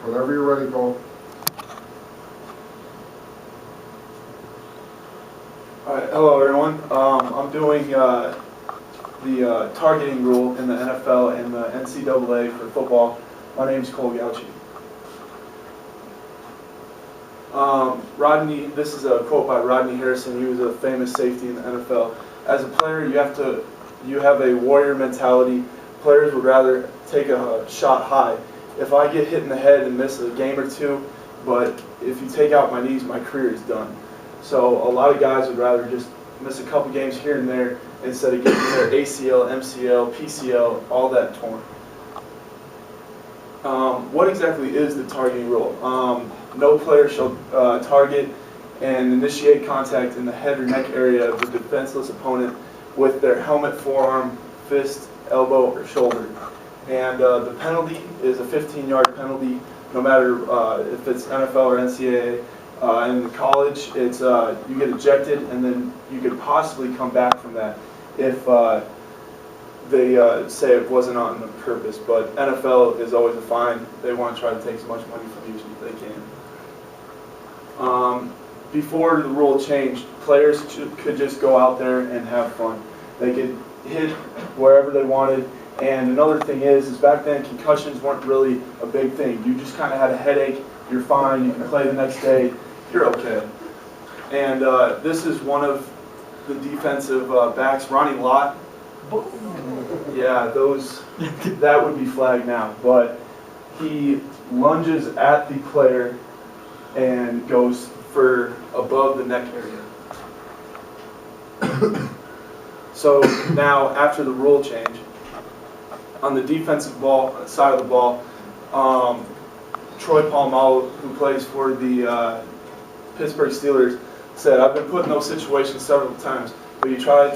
Whenever you're ready, Cole. Alright, hello everyone. I'm doing the targeting rule in the NFL and the NCAA for football. My name's Cole Gauchi. This is a quote by Rodney Harrison. He was a famous safety in the NFL. As a player, you have a warrior mentality. Players would rather take a shot high. If I get hit in the head and miss a game or two, but if you take out my knees, my career is done. So a lot of guys would rather just miss a couple games here and there instead of getting their ACL, MCL, PCL, all that torn. What exactly is the targeting rule? No player shall target and initiate contact in the head or neck area of the defenseless opponent with their helmet, forearm, fist, elbow, or shoulder. And the penalty is a 15-yard penalty, no matter if it's NFL or NCAA. In college, it's you get ejected, and then you could possibly come back from that if they say it wasn't on purpose. But NFL is always a fine. They want to try to take as much money from you as they can. Before the rule changed, players could just go out there and have fun. They could hit wherever they wanted. And another thing is back then concussions weren't really a big thing. You just kind of had a headache, you're fine, you can play the next day, you're okay. And this is one of the defensive backs, Ronnie Lott. Yeah, that would be flagged now. But he lunges at the player and goes for above the neck area. So now, after the rule change, on the defensive side of the ball, Troy Polamalu, who plays for the Pittsburgh Steelers, said, "I've been put in those situations several times, but you try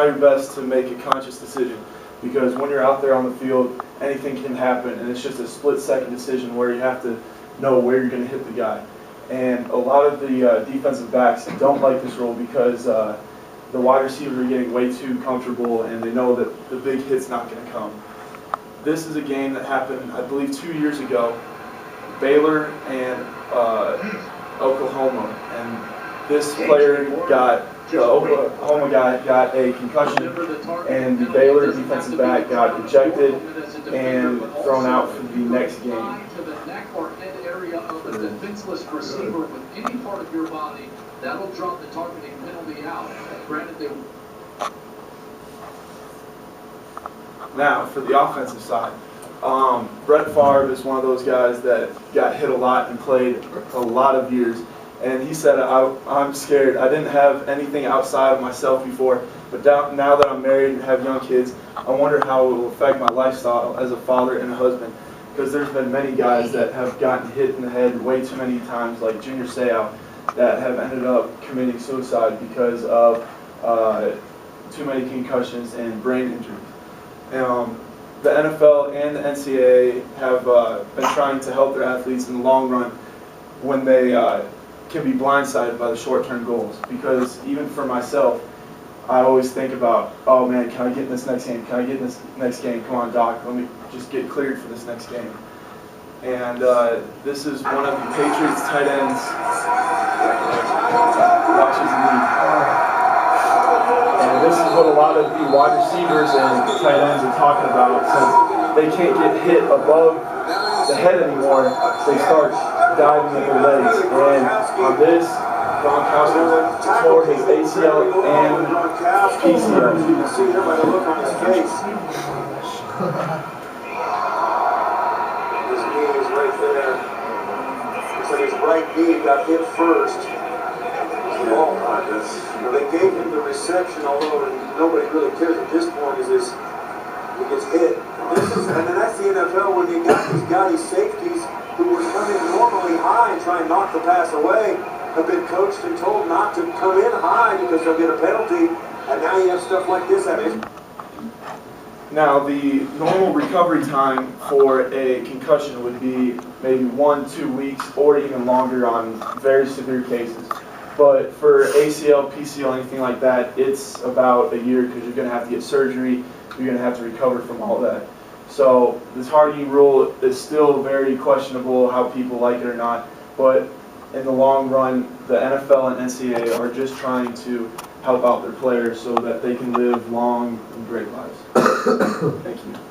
your best to make a conscious decision, because when you're out there on the field, anything can happen, and it's just a split-second decision where you have to know where you're going to hit the guy." And a lot of the defensive backs don't like this rule because the wide receivers are getting way too comfortable, and they know that the big hit's not going to come. This is a game that happened, I believe, 2 years ago, Baylor and Oklahoma, and this player the Oklahoma guy got a concussion, and the Baylor defensive back got ejected and thrown out for the next game. To the neck or head area of the defenseless receiver with any part of your body, that'll drop the targeting penalty out. Granted, they... Now, for the offensive side, Brett Favre is one of those guys that got hit a lot and played a lot of years. And he said, I'm scared. I didn't have anything outside of myself before, but now that I'm married and have young kids, I wonder how it will affect my lifestyle as a father and a husband. Because there's been many guys that have gotten hit in the head way too many times, like Junior Seau, that have ended up committing suicide because of too many concussions and brain injuries. The NFL and the NCAA have been trying to help their athletes in the long run when they can be blindsided by the short-term goals. Because even for myself, I always think about, oh man, can I get in this next game? Can I get in this next game? Come on, Doc, let me just get cleared for this next game. And this is one of the Patriots tight ends. Watch his knee. And this is what a lot of the wide receivers and tight ends are talking about. Since they can't get hit above the head anymore, they start diving at their legs. And on this, Gronkowski tore his ACL and PCL. You can see there by the look on his face. His knee is right there. Looks like his right knee got hit first. They gave him the reception, although nobody really cares at this point, is he gets hit. And then that's the NFL when you got these safeties who would come in normally high and try and knock the pass away, have been coached and told not to come in high because they'll get a penalty, and now you have stuff like this happening. Now, the normal recovery time for a concussion would be maybe 1-2 weeks or even longer on very severe cases. But for ACL, PCL, anything like that, it's about a year because you're going to have to get surgery, you're going to have to recover from all that. So this targeting rule is still very questionable how people like it or not, but in the long run, the NFL and NCAA are just trying to help out their players so that they can live long and great lives. Thank you.